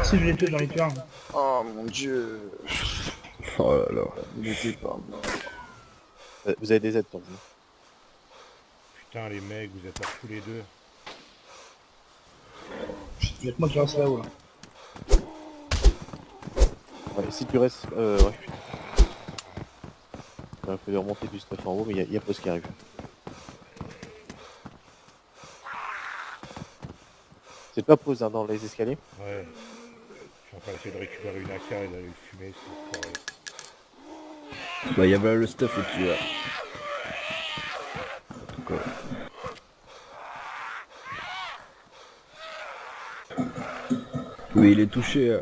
Si je l'ai tué, j'en ai tué un. Oh mon dieu. Oh là là. Il était pas mort. Vous avez des aides pour vous. Putain, les mecs, vous êtes morts tous les deux. Y'a que moi qui reste là-haut là. Ouais, si tu restes. Ouais, putain. J'aurais fallu remonter du stuff en haut, mais il y a Post qui arrive. C'est pas Pose hein, dans les escaliers. Ouais. Je suis en train d'essayer de récupérer une AK et d'aller le fumer, c'est foiré. Bah il y avait le stuff au-dessus là. En tout cas. Oui, il est touché.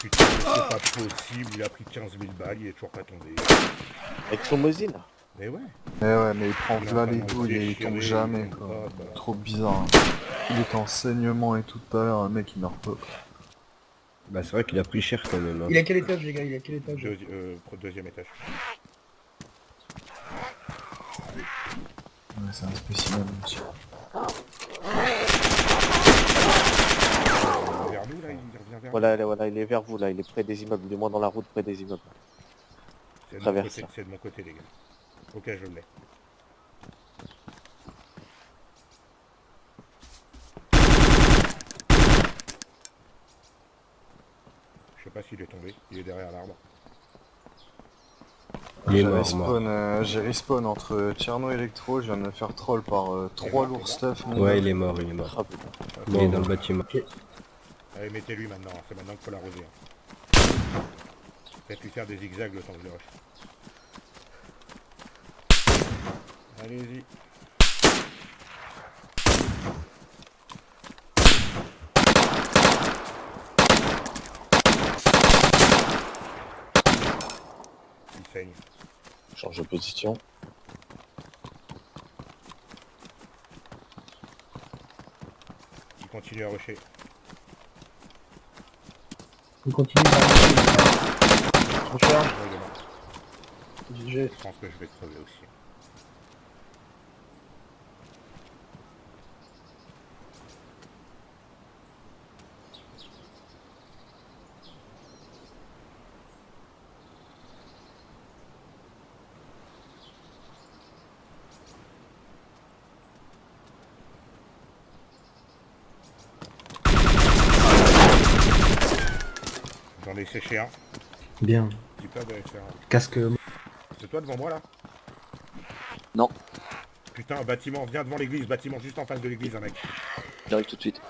Putain, c'est pas possible, il a pris 15 000 balles, il est toujours pas tombé. Avec son Mosin. Mais ouais. Eh ouais, mais il prend Il a là les vraiment douilles et il déchiré, tombe jamais il tombe quoi. pas, quoi. Trop bizarre. Il est en saignement et tout à l'heure, le mec il meurt pas quoi. Bah c'est vrai qu'il a pris cher quand même. Hein. Il est à quel étage les gars? Il est à quel étage? Deuxième étage. Ouais, c'est un spécimen monsieur. Vers nous là, il revient vers nous. Voilà, il est vers vous là, il est près des immeubles, du moins dans la route près des immeubles. C'est traverse. de mon côté, les gars. Ok, je l'ai. Je sais pas s'il est tombé, il est derrière l'arbre. Il est J'ai mort, respawn, j'ai respawn entre Tierno et Electro, je viens de me faire troll par 3 lourds stuff. mon Ouais, gars. il est mort, il est mort. Ah putain. Il est dans le bâtiment. Allez, mettez-lui maintenant, c'est maintenant qu'il faut l'arroser. Hein. Faites-lui faire des zigzags le temps que je le rush. Allez-y. Il saigne. Change de position. Il continue à rusher. Il continue par je recharge. Ouais, il est mort. J'ai- Je pense que je vais crever aussi. J'en ai séché un. Bien. Dis pas d'aller faire un. Casque. C'est toi devant moi là? Non, Putain, bâtiment, viens devant l'église, bâtiment juste en face de l'église, un mec. j'arrive tout de suite.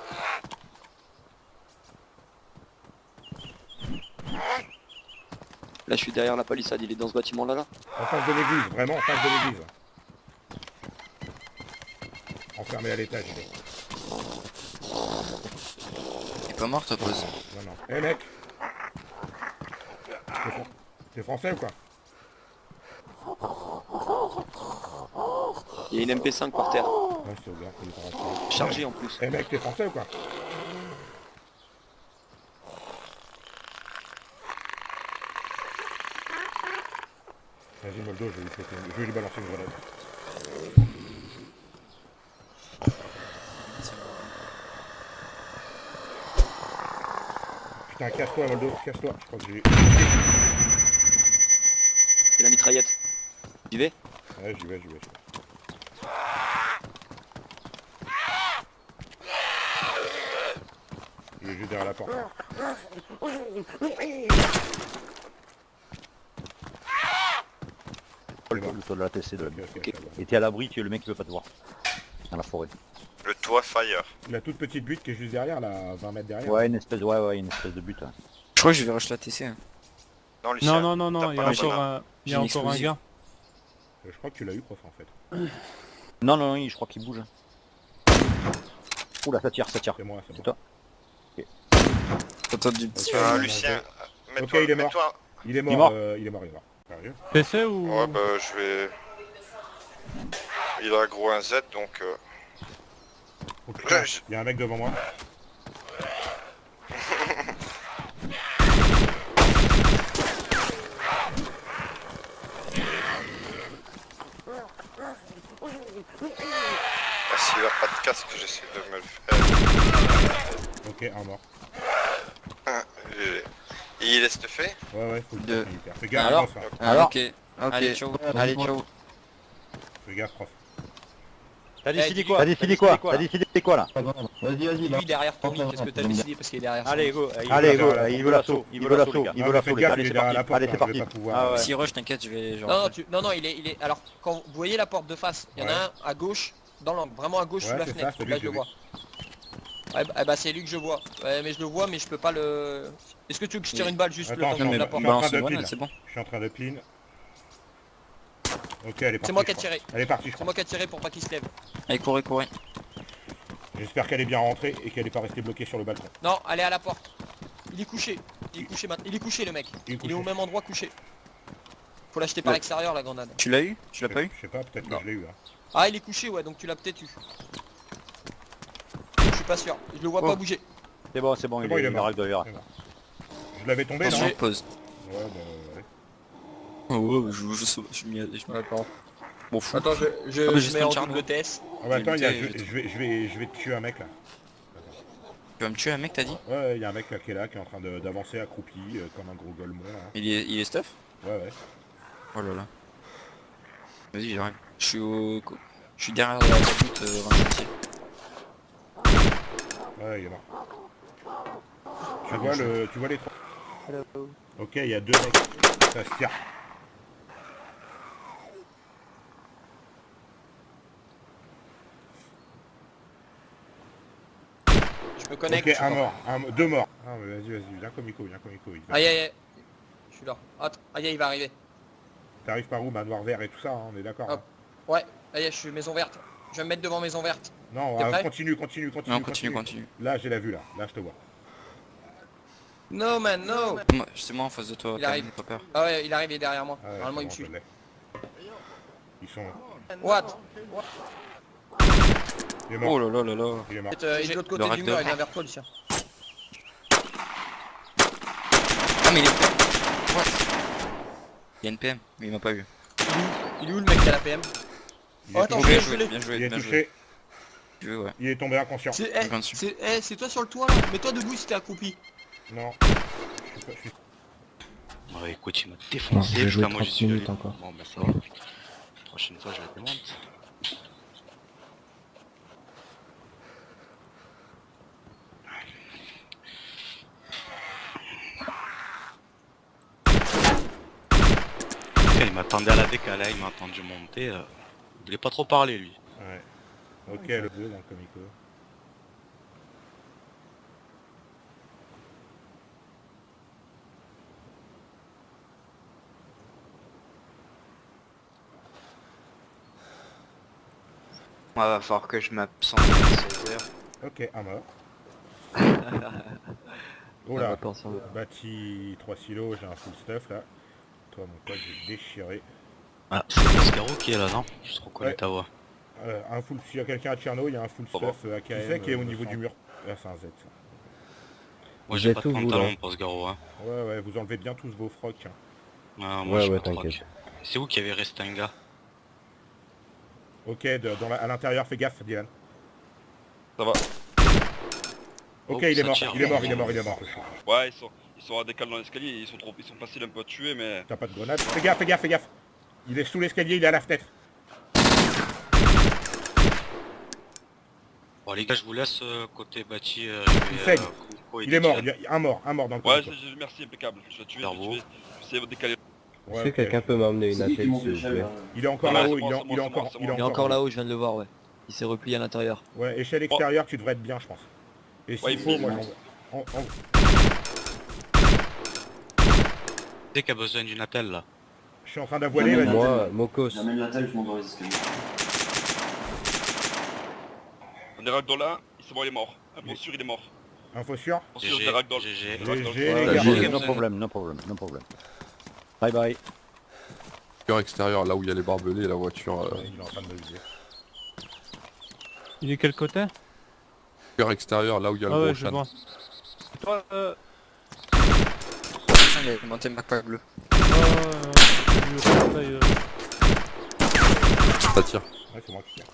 Là, je suis derrière la palissade, il est dans ce bâtiment-là, là. En face de l'église, vraiment en face de l'église. Enfermé à l'étage, il est. Il est pas mort, ta pose. Non, non. Eh mec! T'es français ou quoi? Il y a une MP5 par terre. Ouais, c'est bien, il est pas rentré. Chargé en plus. Eh mec, t'es français ou quoi? Vas-y Moldo, je vais lui balancer une grenade. Putain, casse-toi Moldo, casse-toi. Je crois que j'ai... C'est la mitraillette. J'y vais? Ouais, j'y vais. Il est juste derrière la porte. Le toit de la TC de la Ok, Ok. ça va. Et t'es à l'abri, tu es le mec qui veut pas te voir. Dans la forêt. Le toit fire. La toute petite butte qui est juste derrière, là, à 20 mètres derrière. Ouais, une espèce de but. Hein. Je crois que je vais rush la TC. Hein. Non, Lucien, Non, t'as il y pas a la encore bonne un, il y a J'ai une encore un explosive. gars. Je crois que tu l'as eu, prof, en fait. Non, je crois qu'il bouge. Oula, ça tire. C'est moi, c'est C'est moi. toi. Ok. Attends du petit. Lucien, Lucien, Ok, il est mort. mets-toi. Il est Il est mort, mort. il est mort. Sérieux PC ou... Ouais, bah je vais. Il a gros un Z donc. Oh, putain, il y a un mec devant moi. Ah, s'il a pas de casque, j'essaie de me le faire. Ok, un mort. Et il est stuffé? Ouais, faut le Deux. faire militaire. Fais gaffe, Alors prof. hein. Ah, Alors ok. Allez, ciao. Allez, ciao. Fais gaffe, prof. T'as décidé quoi T'as décidé quoi? T'as décidé quoi là? Vas-y, Lui derrière Tommy, qu'est-ce que t'as décidé parce qu'il est derrière. Allez, go, Allez, allez, go, go, il veut l'assaut, il veut l'assaut, il Ah, veut mais l'assaut, faites les gaffe, gars. il Allez, est c'est derrière la parti. porte. Allez, hein, c'est je vais parti. pas pouvoir, Ah ouais. Si rush, t'inquiète, je vais genre. Non, il est... Alors, quand vous voyez la porte de face, il y en a un à gauche, dans l'angle, vraiment à gauche Ouais, sous la c'est ça, fenêtre. c'est lui Là, que je le j'ai vois. Ouais, bah c'est lui que je vois. Ouais, mais je le vois, mais je peux pas le... Est-ce que tu veux que je tire une balle juste le Attends, temps de je la suis porte en train Balance de une clean. grenade, c'est bon. Je suis en train de clean. Ok, elle est partie. C'est moi qui ai je crois. tiré. Elle est partie, je C'est crois. moi qui ai tiré pour pas qu'il se lève. Allez, courez, courez. J'espère qu'elle est bien rentrée et qu'elle est pas restée bloquée sur le balcon. Non, allez à la porte. Il est couché. Il est couché maintenant. Il est couché le mec. Il est Il est couché. au même endroit couché. Faut l'acheter par l'extérieur la grenade. Tu l'as eu? Tu l'as pas eu? Je sais pas, peut-être que Non. je l'ai eu. Hein. Ah il est couché ouais, donc tu l'as peut-être eu. Je suis pas sûr. Je le vois pas bouger. C'est bon, il il est est mort. règle de verre. Je l'avais tombé, non Attention, pause. Ouais, bah ouais. Oh, je m'y Attends. Bon fou. Attends, Ah, je mais j'ai mets en Spencer, double TS. Ah bah attends, il y a- J'ai lutté, je vais tuer un mec là. Tu vas me tuer un mec, t'as dit? Ouais, il y a un mec là qui est là, qui est en train d'avancer accroupi comme un gros golemon là. Il est stuff? Ouais. Oh là là. Vas-y, j'arrive. Je suis derrière la butte dans le chantier. Ouais, il est mort. Tu vois les trois. Ok, il y a deux mecs. Ça se tire. Je me connecte. Ok, je un sais mort, deux morts. Ah mais vas-y, viens comico. pas. Aïe aïe aïe. Je suis là. Attends, aïe aïe il va arriver. T'arrives par où, manoir vert et tout ça, hein, on est d'accord. Hop. hein. Ouais, aïe je suis maison verte. Je vais me mettre devant maison verte. Non, T'es prêt continue. Non, continue. Là, j'ai la vue là, je te vois. No man, no. C'est moi en face de toi, Il arrive. pas peur. Ah ouais, il arrive, il est derrière moi. Ah ouais, Normalement il me c'est suit. bon, je l'ai. Ils sont... What? Il est mort, Oh là là là là. il est mort. Il est de l'autre côté Le du mur, ragdoll. il vient vers toi Lucien. Ah mais il est PM. What? Il y a une PM, mais il m'a pas eu. Il est où le mec qui a la PM? Il Oh est attends, touché, je l'ai. Bien il joué, est bien joué. touché, Tu veux, ouais. il est tombé inconscient. C'est Je viens dessus. c'est toi sur le toit là. Mets-toi debout si t'es accroupi. Non. Je suis Ouais, écoute, il m'a défoncé. j'ai joué Putain, moi, 30 j'y suis allé. minutes encore. Bon, bah ça va. La prochaine fois, je la démonte. Putain, il m'attendait à la décale, il m'a attendu monter. Il voulait pas trop parler, lui. Ouais. Ok, le 2 dans le comico. Ouais, va falloir que je m'absente à 16 heures. Ok, un mort. Oh là, bâti 3 silos, j'ai un full stuff là. Toi mon pote, j'ai déchiré. Ah, c'est Pascaro qui est là, non? Je reconnais Ouais. ta voix. Un full, s'il y a quelqu'un à Tcherno, il y a un full Oh, stuff AKM. Tu sais qui est au niveau du mur. Ah, c'est un Z. ça. Moi, Vous j'ai êtes pas de où, vous, pantalon, là Pascaro, hein. Ouais, vous enlevez bien tous vos frocs. Hein. Ah, moi, Ouais, j'ai ouais, pas de t'inquiète. froc. C'est où qu'il y avait resté un gars? Ok, à l'intérieur, fais gaffe, Dylan. Ça va. Ok, Oh, il est ça mort, tire. il est mort. Ouais, ils sont à décale dans l'escalier, ils sont faciles un peu à tuer, mais... T'as pas de grenade. Fais gaffe. Il est sous l'escalier, il est à la fenêtre. Bon, les gars, je vous laisse côté bâti. Il saigne. Il est mort, il y a un mort dans le Ouais, coin. merci, impeccable. Je l'ai tué, Bravo. je vais essayer de décaler. Ouais, Est-ce que ok. quelqu'un peut m'emmener une appel, s'il vous plaît? Il est encore Ouais, là-haut, c'est bon, il est encore là-haut, je viens de le voir, ouais. Il s'est replié à l'intérieur. Ouais, échelle extérieure, tu devrais être bien, je pense. Et s'il Ouais, faut, il moi, faut. Dès qu'il y a besoin d'une attelle là. je suis en train d'avoiler, vas-y. Moi, Mokos. On est ragdoll là, c'est bon, il est mort. Ah, bon sûr, il est mort. Info sûr. On se lance des ragdolls. GG. GG, Ouais, les gars. GG, no problem, no problem, no problem. Bye bye. Bunker extérieur, là où il y a les barbelés et la voiture. Il est en train de me le dire. Il est quel côté? Bunker extérieur, là où il y a le Ah gros ouais, je chan. vois. Toi, Putain, il a commenté ma pack bleue. Ça tire. Ouais, c'est moi qui tire.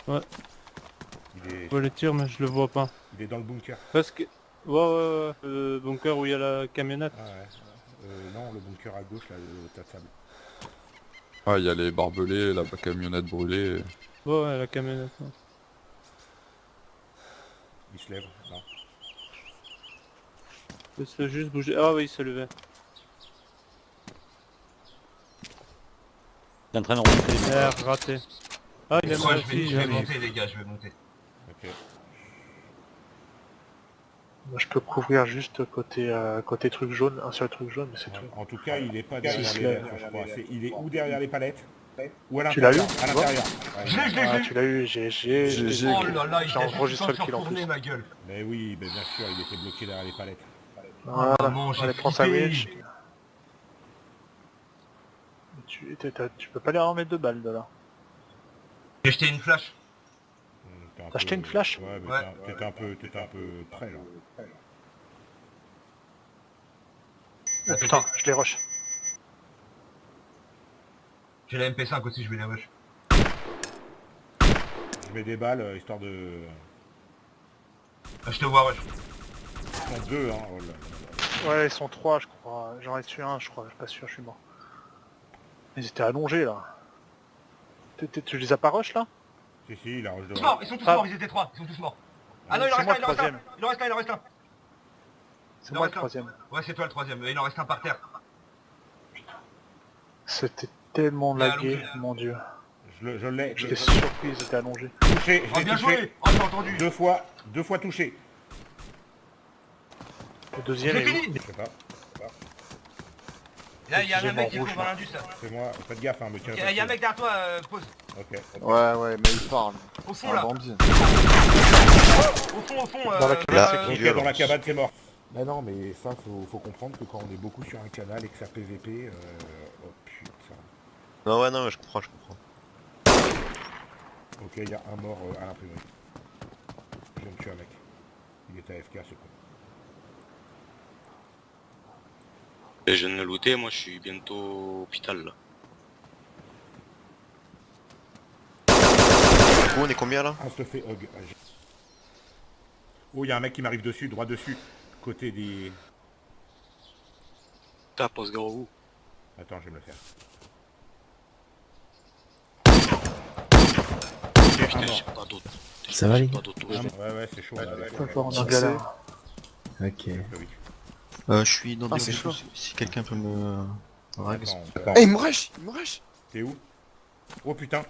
Ouais. Il est, je vois les tirs mais je le vois pas. il est dans le bunker. Parce que... Ouais, le bunker où il y a la camionnette. Ah ouais. Non, le bunker à gauche, là, le tas de sable. Ah, il y a les barbelés, la camionnette brûlée. Ouais, la camionnette. Ouais. Il se lève, non. Il s'est juste bougé. Ah oui, il s'est levé. Il est en train de remonter. Merde, raté. Ah, il est mort aussi. les gars, je vais monter. Ok. Moi, je peux couvrir juste côté truc jaune, un seul truc jaune, mais c'est tout. En tout cas, il est pas derrière se les lève. lettres, je crois. Il est ou derrière les palettes, ou à Tu l'as l'intérieur. eu, À tu vois l'intérieur. Ouais. Ah, tu l'as eu, j'ai Oh là là, j'ai enregistré le kill en plus. Mais oui, mais bien sûr, il était bloqué derrière les palettes. Voilà, allez, prends sa winch. Tu peux pas lui en mettre 2 balles de là. J'ai jeté une flash. T'as acheté une flash? Ouais, mais Ouais. t'étais un peu près là. Oh putain, je les rush. J'ai la MP5 aussi, je vais la rush. Je mets des balles histoire de. Ah, je te vois rush. Ils sont 2 hein, oh là. Ouais, ils sont 3 je crois. J'en ai tué un je crois, je suis pas sûr, je suis mort. Ils étaient allongés là. Tu les as pas rush là? Si, il a rush Tous devant. morts, ils sont tous morts, ils étaient 3, ils sont tous morts. Ah non, il en C'est reste moi un, le il en reste un. troisième. Il en reste un, il en reste un. C'est moi le troisième. Ouais, c'est toi le troisième, il en reste un par terre. C'était tellement Il est lagué, allongé. mon dieu. Je l'ai. J'étais surpris, ils étaient allongés. Touché, je Oh, l'ai bien touché. joué. Oh, j'ai entendu. 2 fois touché. Le deuxième J'ai est où? fini. Je sais pas. Là, il y a J'ai un mec mort qui rouge, court dans là. l'indus là. C'est moi, faites gaffe, hein, me tirez Il pas y a un dessus. mec derrière toi, pause. Ok. Ouais, mais il parle. Au fond C'est un là. bandit. Au fond, Dans la cabane, Ok, dans la cabane, c'est mort. Bah non, mais ça, faut comprendre que quand on est beaucoup sur un canal et que ça PVP, oh putain. Non, ouais, non, mais je comprends. Ok, il y a un mort à l'imprimerie. Je viens de tuer un mec. Il était AFK, ce con. Et je viens de le looter, moi je suis bientôt au hôpital là. On est combien là? On se le fait hug. Oh, il y a un mec qui m'arrive dessus, droit dessus. Côté des... Tape Osgaro. Attends, je vais me le faire. Putain, j'ai pas d'autre. Ça va, les gars? Ouais, c'est chaud. Là, on est en galère. Ok. oui. Je suis dans des c'est chaud. si quelqu'un peut me... Attends, Eh, il me rush. T'es où? Oh putain.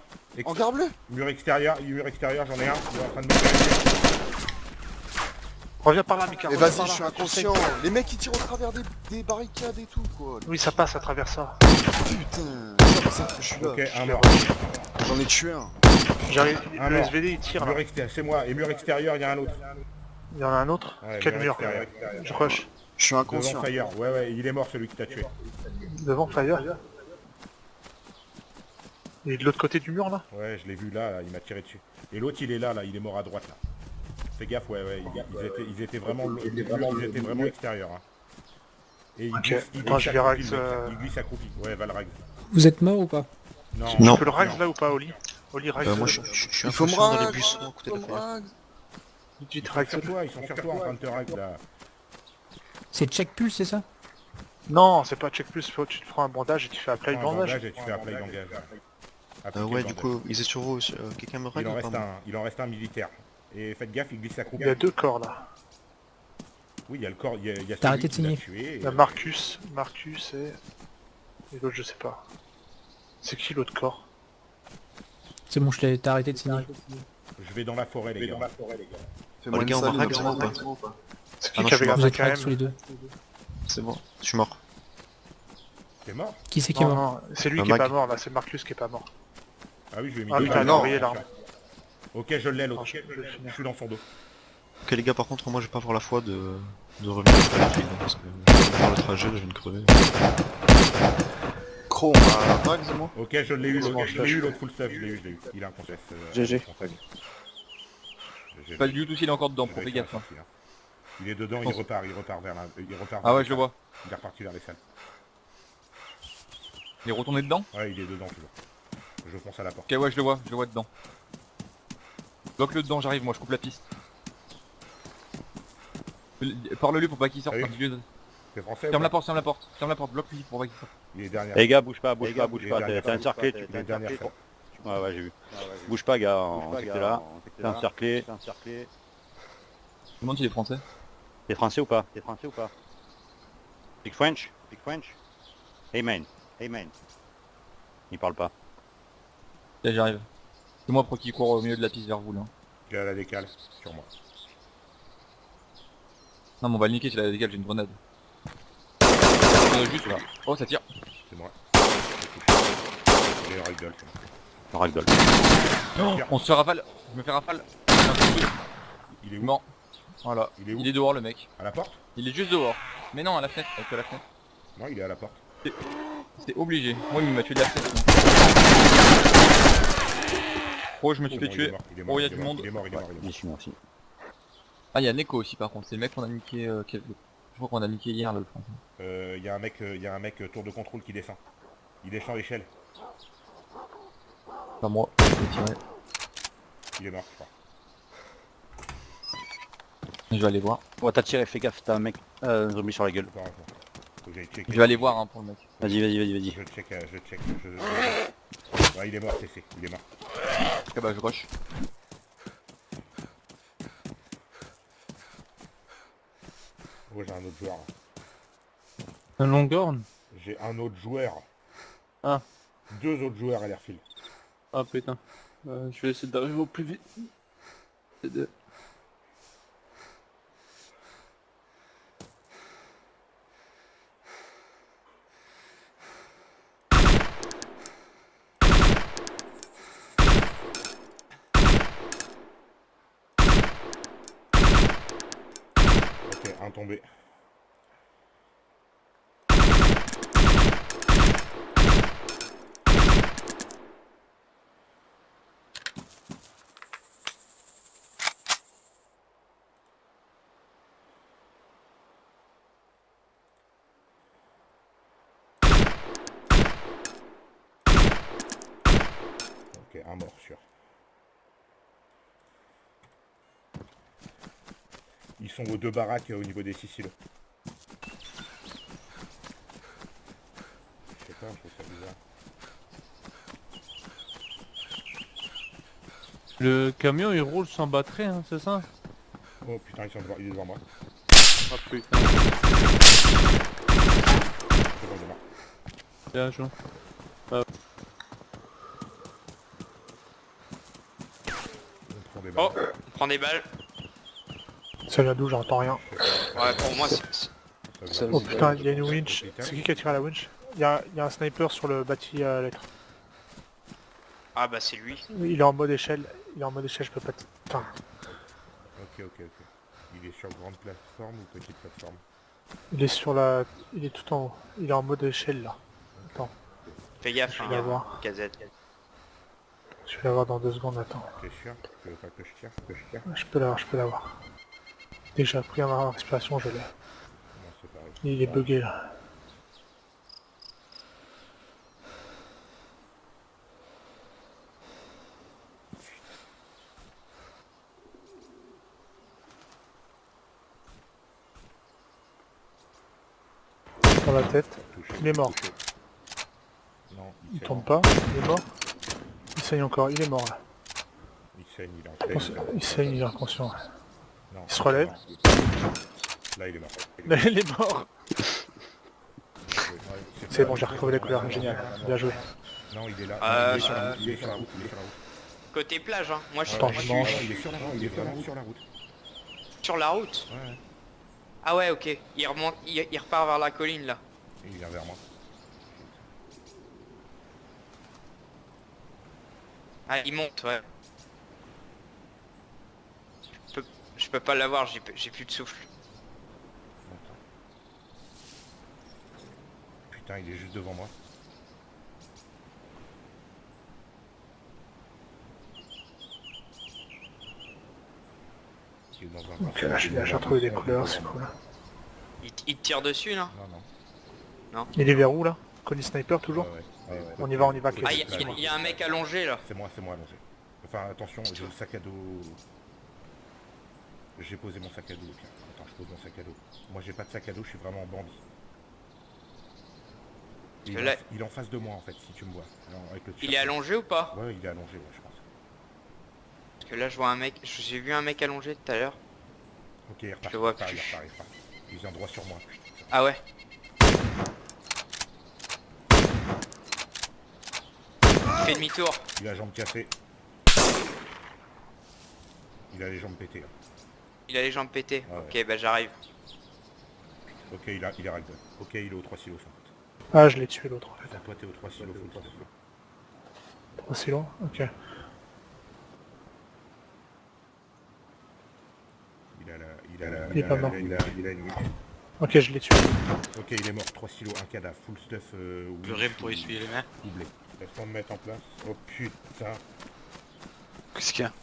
En garde bleu. Mur extérieur, j'en ai un. Il est en train de me faire. Reviens par là, Mika. Eh, reviens vas-y, par je là. suis inconscient. Les mecs, ils tirent au travers des barricades et tout, quoi. Oui, ça passe à travers ça. Putain. C'est pour ça que je suis là. Ok, un mort. J'en ai tué un. J'arrive, Un le mort. SVD il tire là. Mur extérieur, c'est moi. Et mur extérieur, il y a un autre. Il y en a un autre. Ouais, Quel mur? extérieur. Je rush. Je suis Devant inconscient. Fire. Ouais, il est mort celui qui t'a tué. Devant Fire. Et de l'autre côté du mur là? Ouais, je l'ai vu là, il m'a tiré dessus. Et l'autre, il est là, il est mort à droite là. Fais gaffe, ouais, ils étaient vraiment extérieurs. Hein. Et il Ok. glisse, Moi, je vais accroupi, Rags, le mec. Il glisse accroupi. Ouais, Valrags. Vous êtes mort ou pas? Non, Tu peux le Rags là ou pas, Oli? Oli, Rags. Moi je suis Il faut me inconscient dans les rag. buissons à côté de la fire. Vite, Ils sont Rags. sur toi, ils sont sur toi en train de te rag là. C'est check pulse, c'est ça? Non, c'est pas check plus, tu te prends un bandage et tu fais apply Un bandage. bandage et tu fais apply d'engage. Appliquer Ouais, le du bandage. coup, ils étaient sur vous, quelqu'un me Il règle en ou reste pas, un, il en reste un militaire. Et faites gaffe, il glisse accroupi. Il y a 2 corps là. Oui, il y a le corps, il y a T'as celui arrêté de qui l'a signer. tué. Il y a Marcus et l'autre je sais pas. C'est qui l'autre corps? C'est bon, t'as arrêté de signer. Je vais dans la forêt, les gars. Fais-moi les une gars, on va salle, rag là. sur moi ou pas? C'est Ah qui non, qui avait je la Vous êtes rag KM? tous les deux. C'est bon, je suis mort. T'es mort? Qui c'est qui est Non, mort? non, c'est lui Un qui est mag. pas mort là, c'est Marcus qui est pas mort. Ah oui, je lui ai mis Ah deux putain, balles. il a envoyé l'arme. Ok, je l'ai l'autre. Ah, je vais finir. Je suis dans son dos. Ok les gars, par contre, moi j'ai pas pour la foi de revenir à la file, parce que je vais faire le trajet, là, je viens de crever. Chrome, un tag, c'est moi. Ok, je l'ai eu, l'autre. Je l'ai eu, l'autre full stuff, je l'ai eu. Il a un contest. GG. Pas du tout s'il est encore dedans, pour fais gaffe. Il est dedans, il repart vers la... Ah ouais, je le vois. Il est reparti vers les salles. Il est retourné dedans? Ouais, il est dedans toujours. Je fonce à la porte. Ok, ouais, je le vois dedans. Bloque-le dedans, j'arrive, moi je coupe la piste. Parle-lui pour pas qu'il sorte. Ah oui. Quand il... C'est français. Ferme la porte, bloque-lui pour pas qu'il sorte. Il est derrière. Les gars, bouge pas, Il est t'es encerclé, Il est derrière. Ouais, ouais, j'ai vu. Bouge pas, gars, on sait que t'es là. T'es encerclé. Je me demande s'il est français. T'es français ou pas? Speak French? Amen. Il parle pas. Là, j'arrive. C'est moi pour qu'il court au milieu de la piste vers vous là. Il est à la décale, sur moi. Non, mais on va le niquer, c'est la décale, j'ai une grenade. Juste là. Oh, ça tire. C'est moi. Il est ragdoll. Ragdoll. Oh, on se fait rafale. Je me fais rafale. Il est où? Mort. Voilà. Il est où? Il est dehors le mec. À la porte? Il est juste dehors. Mais non, à la fenêtre, avec la fenêtre. Non, il est à la porte. C'est obligé. Moi, il m'a tué de la fenêtre. Oh, je me suis fait tuer. Oh, il y a du monde. Il est mort. Il suis moi aussi. Ah, il y a Neko aussi par contre. C'est le mec qu'on a niqué. Je crois qu'on a niqué hier le français. Il y a un mec tour de contrôle qui descend. Il descend l'échelle. Pas moi. Je vais tirer. Il est mort, je crois. Je vais aller voir. Oh, t'as tiré, fais gaffe, t'as un mec, un zombie sur la gueule. Faut que j'aille checker. Je vais aller voir hein, pour le mec. Vas-y. Je check. Ouais, il est mort, TC. Il est mort. Ok, bah je rush. Oh, j'ai un autre joueur. Un longhorn? J'ai un autre joueur. Ah. 2 autres joueurs à l'airfield. Ah putain. Je vais essayer d'arriver au plus vite. C'est deux. Ok, un tombé. Ok, un mort sûr. Ils sont aux 2 baraques au niveau des 6 silos. Je sais pas, je trouve ça bizarre. Le camion il roule sans batterie, hein, c'est ça? Oh putain, il est devant moi. Ah putain. C'est bon, il est mort. Bien joué. Oh, on prend des balles. Ça vient d'où? J'entends rien. Ouais, pour moi c'est... Oh putain, il y a une winch. C'est qui a tiré à la winch? Il y a un sniper sur le bâti à lettres. Ah bah c'est lui. Oui, il est en mode échelle. Je peux pas... Putain. Ok. Il est sur grande plateforme ou petite plateforme? Il est sur la... Il est tout en haut. Il est en mode échelle là. Attends. Fais gaffe, Je vais l'avoir. KZ. Je vais l'avoir dans 2 secondes, attends. T'es sûr? Tu veux pas que je tire? Je peux l'avoir. Dès que j'ai appris à ma respiration, je l'ai. Non, c'est pareil. Il est bugué là. Dans la tête. Il est mort. Non, Il tombe pas. Il est mort. Il saigne encore. Il est mort là. Il saigne, il est en Il saigne, il est inconscient. Non, Il se relève. Là, il est mort. Là, il est mort. C'est bon, j'ai retrouvé les couleurs. Génial. Bien joué. Non, il est là. Il est sur la route. Côté plage, hein. Moi je Attends, je mange. Il est sur la route. sur la route. Ouais. Ah ouais, ok. Il remonte, il repart vers la colline là. Il vient vers moi. Ah, il monte, ouais. Je peux pas l'avoir, j'ai plus de souffle. Attends. Putain, il est juste devant moi. Il est dans un Ok, là j'ai retrouvé des couleurs, c'est cool. Il te tire dessus, là? Non. Il est vers où là? Colis sniper toujours? Ouais. On y va, Clé. Ah, il y a un mec allongé, là. C'est moi allongé. Enfin, attention, j'ai le sac à dos. J'ai posé mon sac à dos, tiens. Attends, je pose mon sac à dos. Moi, j'ai pas de sac à dos, je suis vraiment en bandit. Il est en face de moi, en fait, si tu me vois. Alors, avec le Il est allongé ou pas? Ouais, il est allongé, ouais, je pense. Parce que là, je vois un mec... J'ai vu un mec allongé tout à l'heure. Ok, il repart. Je le vois Il plus. repart. Il vient droit sur moi. Ah ouais. Il fait demi-tour. Il a la jambe cassée. Il a les jambes pétées, là. Il a les jambes pétées. Ah ok, bah j'arrive. Ok, il est ragdoll. Ok, il est aux 3 silos, son pote. Ah, je l'ai tué l'autre. Putain, toi, t'es aux 3 silos, faut le faire. 3 silos, ok. Il est pas mort. Ok, je l'ai tué. Ok, il est mort. 3 silos, un cadavre. Full stuff. Le rime pour essuyer les mains. Doublé. Laisse-moi me mettre en place. Oh putain. Qu'est-ce qu'il y a?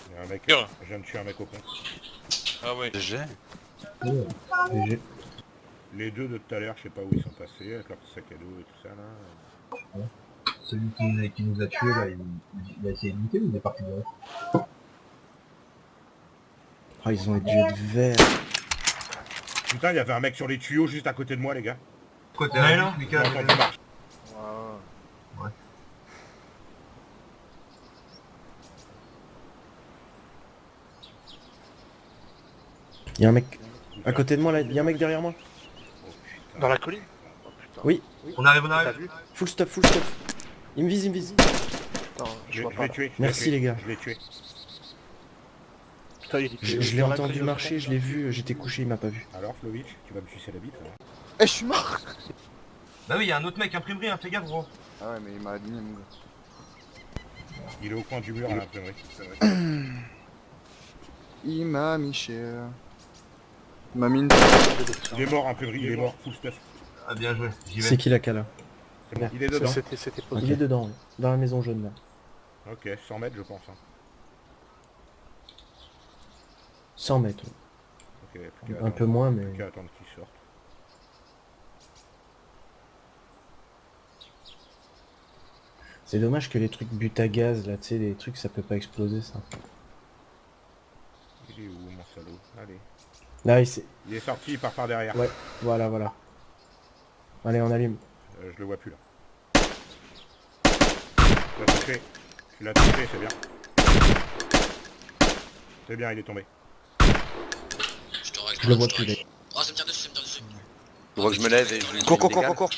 Il y a un mec. Je viens de tuer un mec au pont. Ah ouais. GG. Les deux de tout à l'heure, je sais pas où ils sont passés, avec leur petit sac à dos et tout ça là. Celui qui nous a tués là, il a essayé de lutter ou il est parti direct? Oh, ils ont dû être verts. Putain, il y avait un mec sur les tuyaux juste à côté de moi, les gars. Côté là, J'ai entendu marche. Ouais. Il y a un mec à côté de moi là, il y a un mec derrière moi. Dans la colline? Oui. On arrive. Full stuff. Il me vise. Attends, Je vois l'ai pas. tué. Merci les gars. Je l'ai tué. Putain, il est Je l'ai entendu marcher, je l'ai vu, j'étais couché, il m'a pas vu. Alors, Flovitch, tu vas me sucer la bite là. Eh, je suis mort! Bah oui, il y a un autre mec, imprimerie, fais gaffe gros. Ah ouais, mais il m'a aligné, mon gars. Il est au coin du mur à l'imprimerie. Il m'a mis cher. Il m'a mis une... Il est mort, imprimerie, il est mort, full stuff. Ah bien joué, j'y vais. C'est qui la cala? C'est bon, il est dedans. C'était posé. Il est dedans, dans la maison jaune là. Ok, 100 mètres je pense. Hein. 100 mètres. Ok, Un peu moins, mais... Plus qu'à attendre qu'il sorte. C'est dommage que les trucs but à gaz là, tu sais, les trucs ça peut pas exploser ça. Il est où mon salaud? Allez. Là il est sorti, il part par derrière. Ouais, voilà. Allez, on allume. Je le vois plus là. Tu l'as touché. Tu l'as touché, c'est bien. C'est bien, il est tombé. Je le vois plus là. Oh, ça me tire dessus. Je vois que je me lève et je... Cours.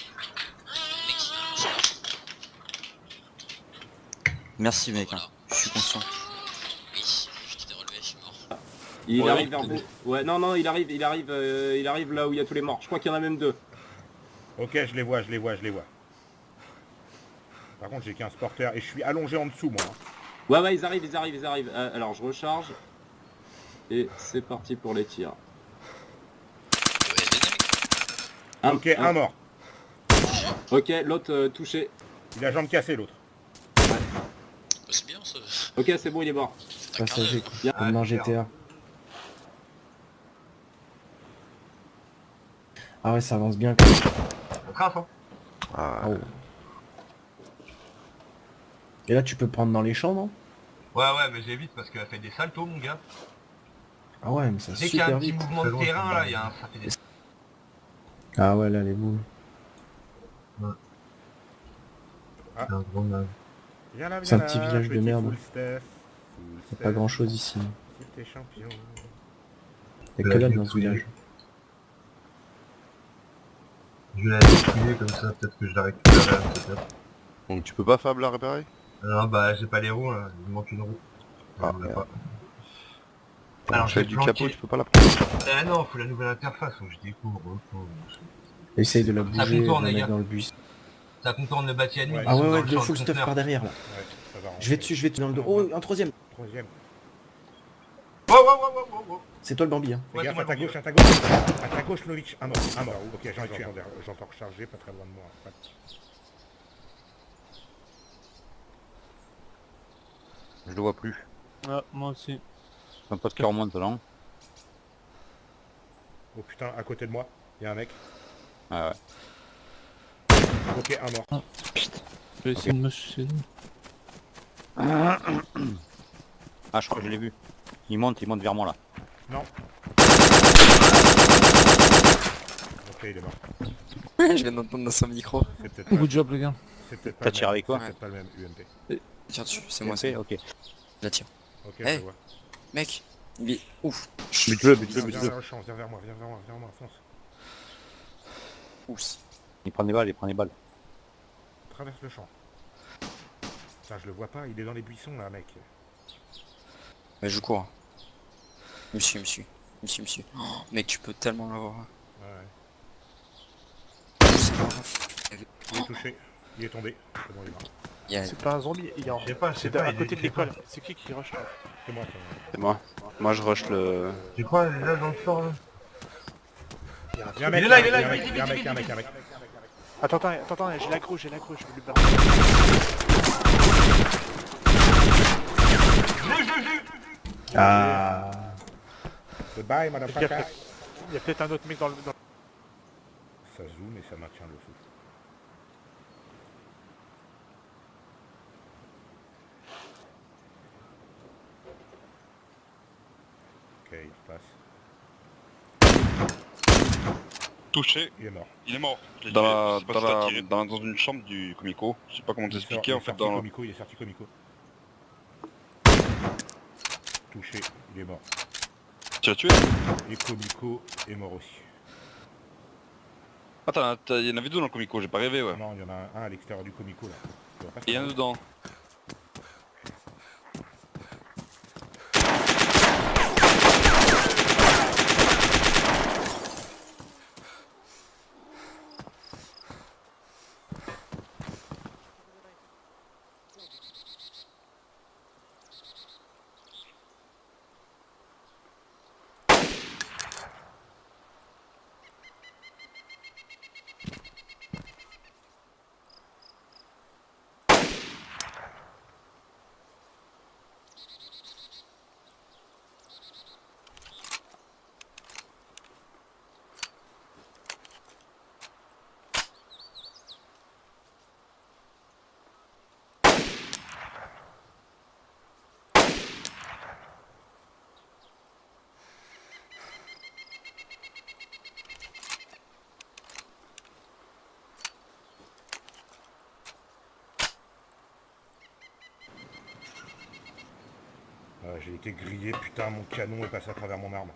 Merci mec, je suis conscient. Il arrive vers vous. Ouais, non, il arrive là où il y a tous les morts. Je crois qu'il y en a même deux. Ok, je les vois. Par contre, j'ai qu'un porteur et je suis allongé en dessous, moi. Ouais, ils arrivent. Alors, je recharge. Et c'est parti pour les tirs. Ok, un mort. Ok, l'autre touché. Il a la jambe cassée, l'autre. C'est bien ça. Ok, c'est bon, il est mort. Passager, comme dans GTA. Ah ouais, ça avance bien quand même. On trace, hein. Oh. Et là, tu peux prendre dans les champs, non? Ouais, mais j'évite parce qu'elle fait des saltos, mon gars. Ah ouais, mais ça Dès qu'il y a super un petit vite. mouvement de terrain, là, ça fait des... Ah ouais, là, les boules. Ah. C'est un gros naze. C'est un petit village de petit merde. full stuff. Y'a pas grand chose ici. C'était champion. Y'a que là dans ce village. Je vais la détruire comme ça, peut-être que je la récupérerai peut-être. Donc tu peux pas Fab la réparer? Non, bah j'ai pas les roues, là. Il me manque une roue. Ah, Je l'ai merde. pas. Alors je du capot, tu peux pas la prendre? Ah non, faut la nouvelle interface, faut que je découvre. Essaye de la Ça bouger et de contourne, la les mettre gars. dans le bus. ça contourne le bâti ennemi. Ouais. Ah ils sont ouais, dans ouais, le de champ full stuff conteneur. par derrière là. Ouais, ça va Je vais dessus dans le dos. Oh, un troisième. Troisième. Wow, wow, wow, wow, wow, wow. C'est toi le Bambi, hein. Fais Ouais, gaffe c'est à ta moi, gauche, à ta gauche. À ta gauche, Lovitch. Un mort. Ok, j'en ai tué un. J'entends recharger, pas très loin de moi. Ouais. Je le vois plus. Ah, moi aussi. Un pote qui remonte là. Oh putain, à côté de moi, il y a un mec. Ah ouais. Ok, un mort. Ah, putain. Je vais essayer de me suicider. Ah, je crois que je l'ai vu. Il monte vers moi là. Non. Ok, il est mort. Ouais, je viens d'entendre dans son micro. C'est peut-être Good job les gars. C'est peut-être pas T'as le tiré même. avec quoi? C'est peut-être pas le même UMP. Tiens dessus, c'est moi. Ok, ok. La tire. Ok, Hey. je vois. Mec, il est ouf. Bute-le. Viens vers le champ, viens vers moi, fonce. Ouf. Il prend des balles. Traverse le champ. Putain, je le vois pas, il est dans les buissons là, mec. Mais je cours. Me suis. Oh, mec, tu peux tellement l'avoir. Ouais. C'est pas grave. Il est touché, il est tombé. C'est bon, il est mort. C'est pas un zombie, il est en... Je sais pas, C'est à côté de l'école. C'est qui rush là? C'est moi, ça. C'est moi. Moi je rush le... C'est quoi, il est là dans le fort là? Il y a un mec, Il est là, il y a un vite, mec, vite, il y a un mec. Attends, j'ai l'aggro, je vais lui barrer. Ah. Goodbye, motherfucker. Il y a peut-être un autre mec dans le... Ça zoome et ça maintient le souffle. Ok, il passe. Touché. Il est mort. Il est mort. Je l'ai Dans tué. la- Je sais pas si dans t'as la- tiré. Dans une chambre du Comico. Je sais pas comment t'expliquer en fait dans le... Il est sorti Comico. Touché, il est mort. Tu l'as tué? Et Comico est mort aussi. Attends, il y en avait deux dans le Comico, j'ai pas rêvé ouais. Non, il y en a un à l'extérieur du Comico là. Tu vois pas Et il y en a dedans. J'ai été grillé, putain, mon canon est passé à travers mon arme.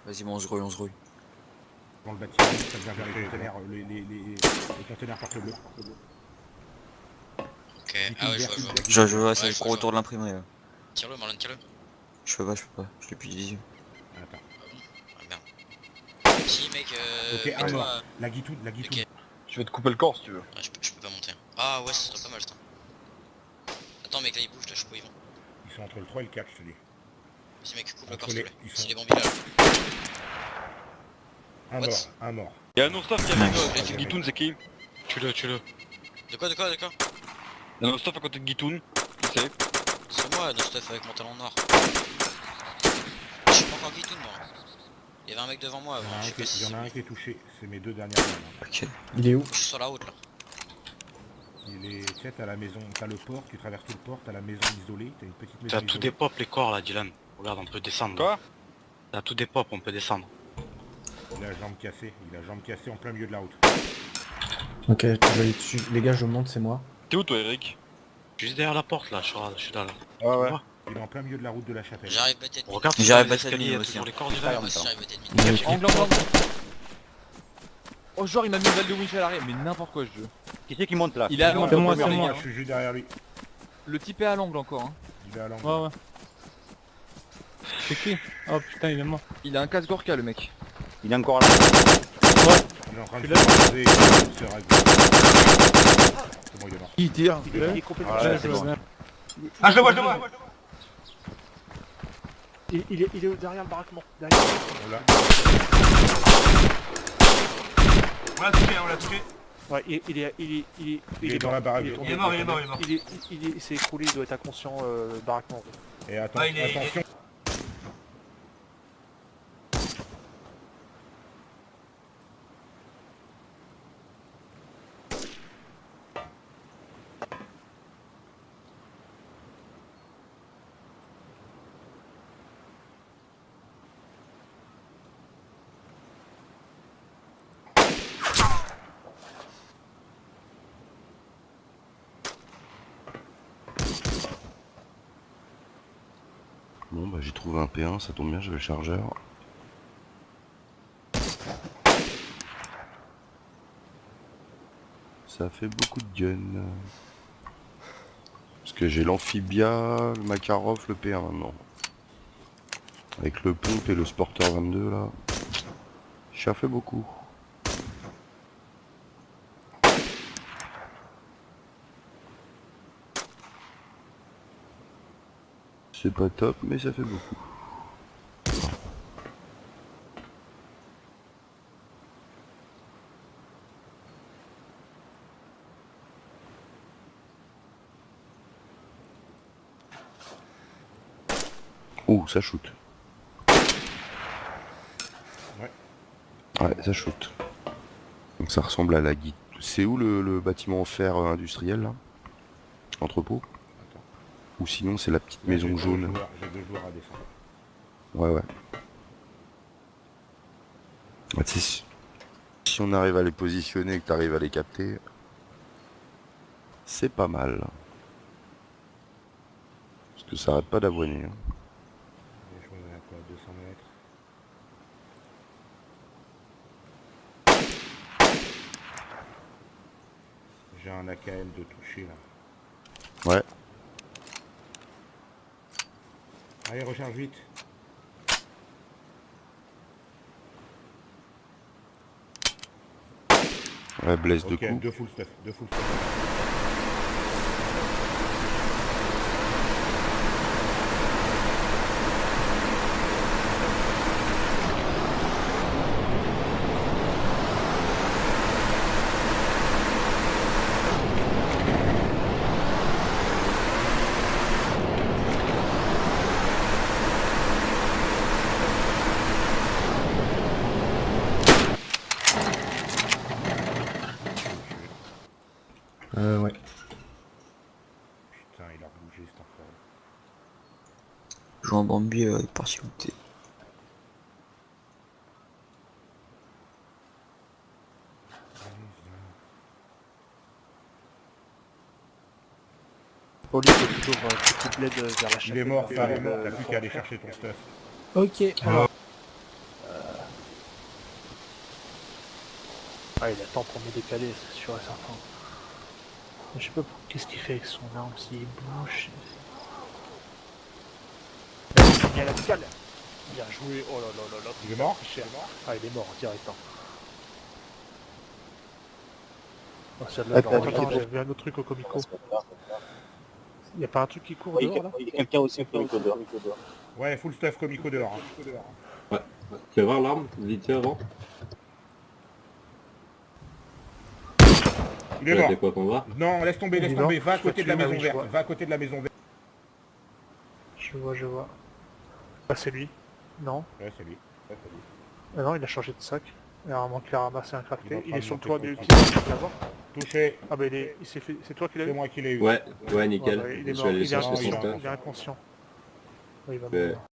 Vas-y, on se rouille. Dans le bâtiment, ça vient vers les containers, les containers porte bleu. Ok, ah ouais, je vois. Je vois, c'est le gros retour de l'imprimerie. Ouais. Tire-le, Marlon, tire-le. Je peux pas. Je l'ai plus de vision. Attends. Ah merde. Si, mec, Ok, un mort. La guitoune. Ok. Je vais te couper le corps si tu veux. Ah, je peux pas monter. Ah ouais, ça serait pas mal ça. Attends, mec, là ils bougent, là, je sais pas où ils vont. Ils sont entre le 3 et le 4, je te dis. Si, mec, coupe le Entre corps, s'il te les- plaît. ils C'est sont- les bambis là. Un mort. Il y a un non-staff qui arrive à côté de Guitoun, c'est qui? Tue-le. De quoi Il y a un non-staff à côté de Guitoun. Qui c'est? C'est moi, no stuff avec mon talon noir. Je suis pas encore Guitoun, moi. Il y avait un mec devant moi avant, je sais pas si Il y c'est en a lui. un qui est touché, c'est mes deux dernières armes. Ok. Il est où? Je suis sur la route là. Il est, tu sais, t'as la maison, t'as le port, tu traverses tout le port, t'as la maison isolée, t'as une petite maison T'as tout des pop les corps là, Dylan. Regarde, on peut descendre. Quoi? T'as tout des pop, on peut descendre. Il a la jambe cassée en plein milieu de la route. Ok, je vais aller dessus. Les gars, je monte, c'est moi. T'es où toi, Eric? Juste derrière la porte là, je suis là. Ouais, ouais. Il est en plein milieu de la route de la chapelle. J'arrive bête ennemi. Regarde, J'arrive sur pas les escaliers, il y a toujours les corps du Moi verre. aussi j'arrive bête ennemi. Angle. Oh, genre il m'a mis une balle de winch à l'arrière, mais n'importe quoi ce jeu. Qui c'est qui monte là? Il est à l'angle. C'est moi. Je suis juste derrière lui. Le type est à l'angle encore. Hein. Il est à l'angle. Ouais. C'est qui? Oh putain, il est mort. Il a un casse Gorka le mec. Il est encore là. Il est en train de se poser, il se règle. C'est bon, il est mort. Il tire. Il est complètement Ouais, seul. c'est bon. Ah, je le vois, je le vois. Il est derrière le baraquement. Derrière. Voilà. On l'a touché, on l'a touché. Ouais, Il est dans la baraque. tombé. Il est mort, il est mort, il est mort. Il s'est écroulé, il doit être inconscient, le baraquement. Et attends, Ouais, il est- attention. Bon bah j'ai trouvé un P1, ça tombe bien, j'avais le chargeur. Ça fait beaucoup de gun. Parce que j'ai l'amphibia, le Makarov, le P1 maintenant. Avec le pompe et le Sporter 22 là. Ça fait beaucoup. C'est pas top, mais ça fait beaucoup. Ouh, ça shoot. Ouais. Ouais, ça shoot. Donc ça ressemble à la guide. C'est où le bâtiment en fer industriel là? Entrepôt? Ou sinon c'est la petite maison jaune. J'ai 2 joueurs à descendre. Ouais ouais. Ah, tu sais, si on arrive à les positionner et que tu arrives à les capter, c'est pas mal. Parce que ça arrête pas d'avoiner. Hein. Je me mets à quoi, 200 mètres. J'ai un AKM de toucher là. Ouais. Allez, recharge vite. Ouais, blesse de Ok, coups. 2 full stuff, 2 full stuff. Ouais. Putain, il a bougé cet enfoiré. Je joue en Bambi avec partialité. Oli, c'est toujours petit bled vers la chaîne. Il est mort, ça, t'as plus qu'à aller chercher ton stuff. Ok, alors. Ah, il attend pour me décaler, c'est sûr et certain. Je sais pas qu'est-ce qu'il fait avec son arme, s'il bouge. Il y a la décale. Bien joué, oh là là là là. Il est mort? Ah, il est mort direct. Hein. Oh, attends, j'ai vu un autre truc au Comico. Il y a pas un truc qui court dehors là? Il y a quelqu'un aussi au Comico dehors. Ouais, full stuff Comico dehors. Hein. Tu vas voir l'arme, vite fait avant. Il est mort. C'est quoi qu'on va? Non, laisse tomber, laisse tomber. Va à côté de la maison verte. Va à côté de la maison verte. Je vois. Ah, c'est lui. Non. Ouais, c'est lui. Ah non, il a changé de sac. Il a vraiment qu'il a ramassé un crafté. Il est sur le toit du monter petit, tu vas voir. Touché. Ah bah il s'est fait. C'est toi qui l'as eu? C'est moi qui l'ai eu. Ouais, nickel. Ouais, il est Je mort, vais aller il est chercher son inconscient. stuff. Il est inconscient. Ouais, il va Ouais. mourir.